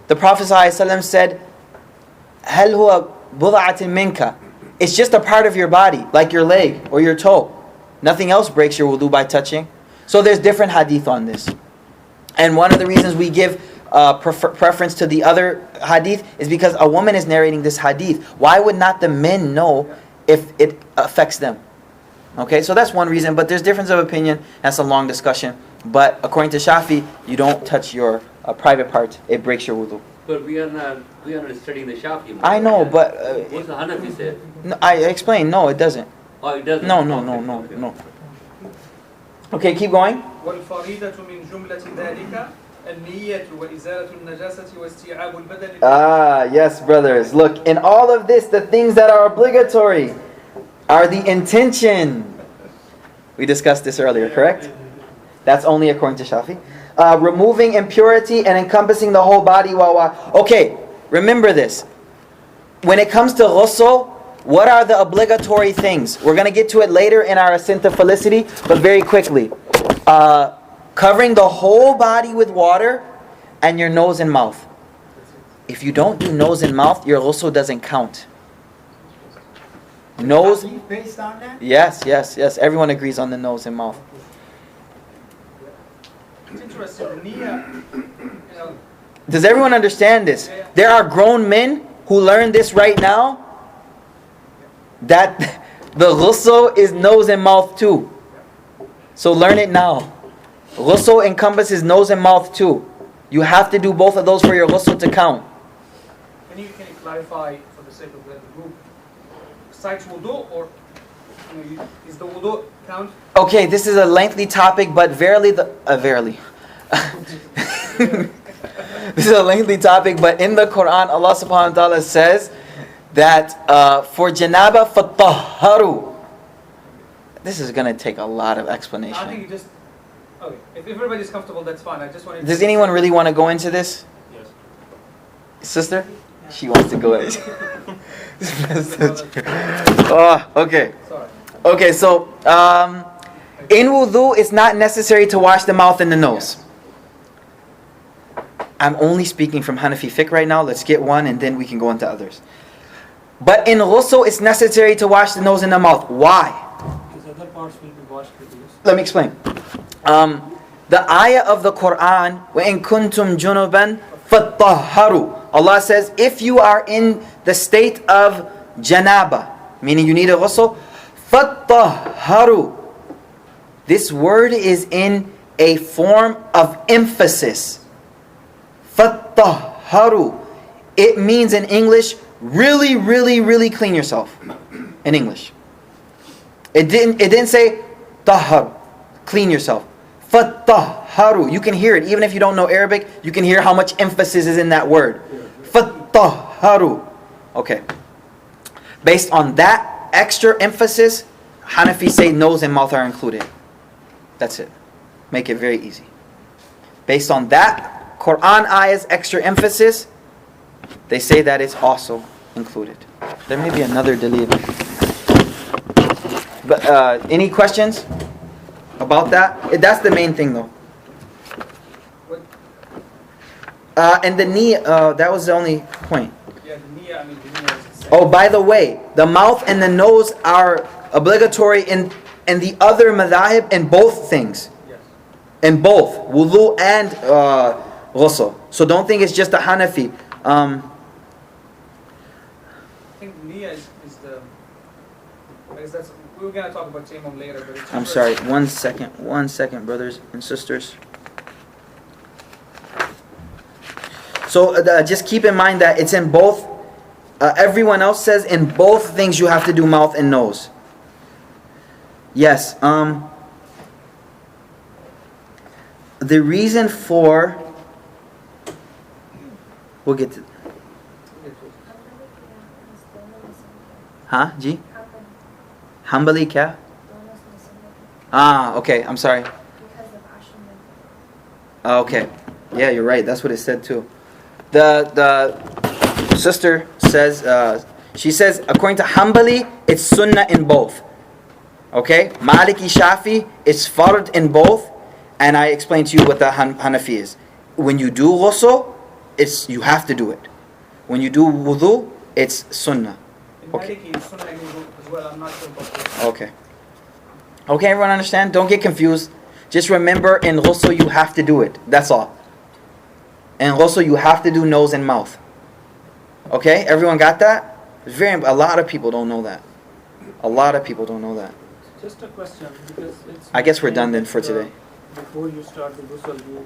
the Prophet ﷺ said, هَلْ هُوَ بُضْعَةٍ مِنْكَ. It's just a part of your body, like your leg or your toe. Nothing else breaks your wudu by touching. So there's different hadith on this. And one of the reasons we give preference to the other hadith is because a woman is narrating this hadith. Why would not the men know if it affects them? Okay, so that's one reason, but there's difference of opinion. That's a long discussion. But according to Shafi, you don't touch your private part. It breaks your wudu. But we are not studying the Shafi. I know, but What's the Hanafi say? no, I explained. No, it doesn't. Oh, it doesn't? No. Okay, keep going. والفريدة من جملة ذلك النية وإزالة النجاسة واستيعاب البدن. Yes, brothers. Look, in all of this, the things that are obligatory are the intention. We discussed this earlier, correct? That's only according to Shafi. Removing impurity and encompassing the whole body. Okay, remember this. When it comes to ghusl, what are the obligatory things? We're going to get to it later in our ascent to felicity, but very quickly. Covering the whole body with water and your nose and mouth. If you don't do nose and mouth, your ghusl doesn't count. Nose. Based on that? Yes. Everyone agrees on the nose and mouth. It's interesting. Does everyone understand this? There are grown men who learn this right now, that the ghusl is nose and mouth too. So learn it now. Ghusl encompasses nose and mouth too. You have to do both of those for your ghusl to count. Can you clarify, for the sake of the group, besides wudu, or is the wudu count? Okay, this is a lengthy topic, but verily. This is a lengthy topic, but in the Quran, Allah subhanahu wa ta'ala says that for janaba fatahharu. This is going to take a lot of explanation. I think you just... Okay, if everybody's comfortable, that's fine. I just wanted to... Does anyone really want to go into this? Yes. Sister? She wants to go in. Oh, okay. Sorry. Okay, so in wudu, it's not necessary to wash the mouth and the nose. I'm only speaking from Hanafi fiqh right now. Let's get one and then we can go into others. But in ghusl, it's necessary to wash the nose and the mouth. Why? Because other parts will be washed with this. Let me explain. The ayah of the Quran, وَإِن كُنْتُمْ جُنُبًا فَطَّهَّرُوا. Allah says, if you are in the state of janaba, meaning you need a ghusl, فَطَّهَّرُوا. This word is in a form of emphasis. فَطَّهَّرُوا. It means in English, really, really, really clean yourself. In English. It didn't say tahar, clean yourself. فَطَّهَّرُوا. You can hear it. Even if you don't know Arabic, you can hear how much emphasis is in that word. فَطَّهَّرُوا. Okay. Based on that extra emphasis, Hanafi say nose and mouth are included. That's it. Make it very easy. Based on that Quran ayah's extra emphasis, they say that it's also included. There may be another dalil. But any questions about that? That's the main thing though. And the knee, that was the only point. Yeah, the niyyah, the niyyah is the same. Oh, by the way, the mouth and the nose are obligatory in the other madhahib in both things. Yes. In both, wudu and ghusl. So don't think it's just a Hanafi. I think niyyah is the. I guess that's. We were gonna talk about tayammum later, but it's I'm sorry, 1 second, brothers and sisters. So just keep in mind that it's in both. Everyone else says in both things you have to do mouth and nose. Yes. The reason for. We'll get to. Huh? Ji? Hanbali kya? Okay. I'm sorry. Okay. Yeah, you're right. That's what it said too. The sister says, she says, according to Hanbali, it's sunnah in both. Okay? Maliki Shafi, it's fard in both. And I explained to you what the Hanafi is. When you do ghusl, you have to do it. When you do wudu, it's sunnah. Okay. as well. I'm not sure about this. Okay. Okay, everyone understand? Don't get confused. Just remember, in ghusl you have to do it. That's all. In ghusl you have to do nose and mouth. Okay? Everyone got that? A lot of people don't know that. A lot of people don't know that. Just a question, because it's. I guess we're done then for today. Before you start the ghusl, you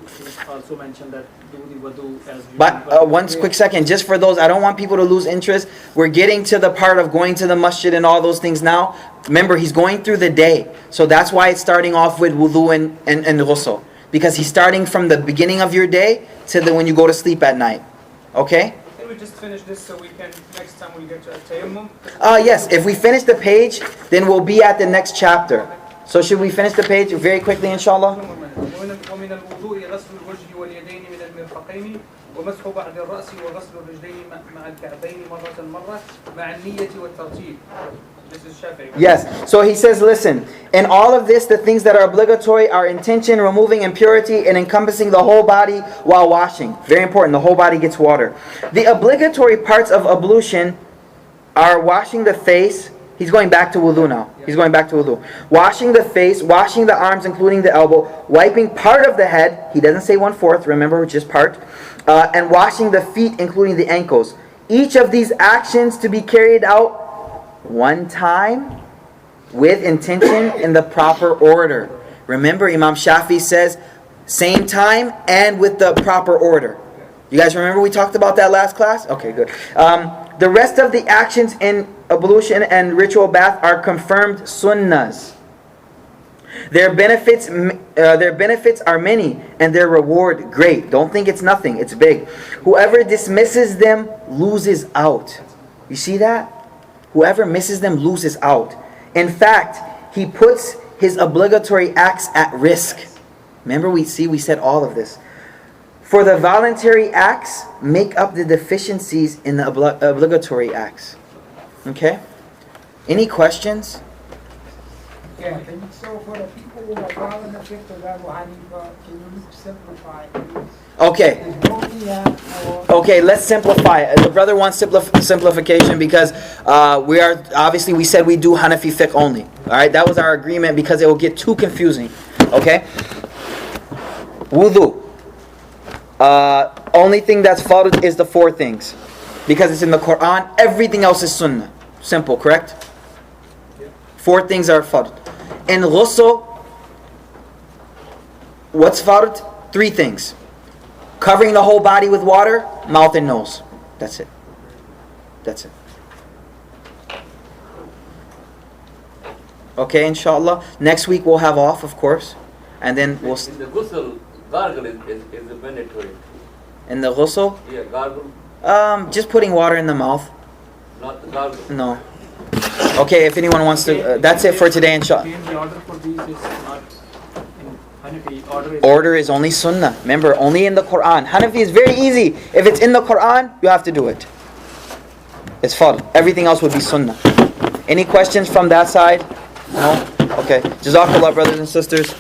also mentioned that do the wudu as you. But one quick second, just for those, I don't want people to lose interest. We're getting to the part of going to the masjid and all those things now. Remember, he's going through the day. So that's why it's starting off with wudu and ghusl. Because he's starting from the beginning of your day to when you go to sleep at night. Okay? Can we just finish this so we can, next time we get to tayammum? Yes, if we finish the page, then we'll be at the next chapter. So should we finish the page very quickly, inshallah? ومن الوضوء غسل الوجه واليدين من المرفقين ومسح بعد الرأس وغسل الرجلين مع الكعبين مرة مع النية والترتيب. This is Shafi'i. Yes. So he says, listen, in all of this, the things that are obligatory are intention, removing impurity, and encompassing the whole body while washing. Very important. The whole body gets water. The obligatory parts of ablution are washing the face. He's going back to wudu now. He's going back to wudu. Washing the face, washing the arms, including the elbow, wiping part of the head. He doesn't say 1/4. Remember, just part. And washing the feet, including the ankles. Each of these actions to be carried out one time with intention in the proper order. Remember, Imam Shafi says same time and with the proper order. You guys remember we talked about that last class? Okay, good. The rest of the actions in ablution and ritual bath are confirmed sunnahs. Their benefits are many and their reward great. Don't think it's nothing, it's big. Whoever dismisses them loses out. You see that? Whoever misses them loses out. In fact, he puts his obligatory acts at risk. Remember, we said all of this. For the voluntary acts make up the deficiencies in the obligatory acts. Okay? Any questions? Yeah, so for the people who are following the fiqh of Abu Hanifa, can you simplify it, please? Okay. There's no niyat or Okay, let's simplify it. The brother wants simplification because we said we do Hanafi fiqh only. Alright, that was our agreement because it will get too confusing. Okay? Wudu. Only thing that's fard is the 4 things. Because it's in the Quran, everything else is sunnah. Simple, correct? 4 things are fard. In ghusl, what's fard? 3 things. Covering the whole body with water, mouth and nose. That's it. That's it. Okay, inshallah. Next week we'll have off, of course. And then we'll... In the ghusl, gargle is a mandatory. In the ghusl, Yeah, gargle, just putting water in the mouth. not the gargle. No. Okay, if anyone wants to... that's it for today, inshallah. The order for these is not in Hanafi. Order is only sunnah. Remember, only in the Quran. Hanafi is very easy. If it's in the Quran, you have to do it. It's fard. Everything else would be sunnah. Any questions from that side? No? Okay. Jazakallah, brothers and sisters.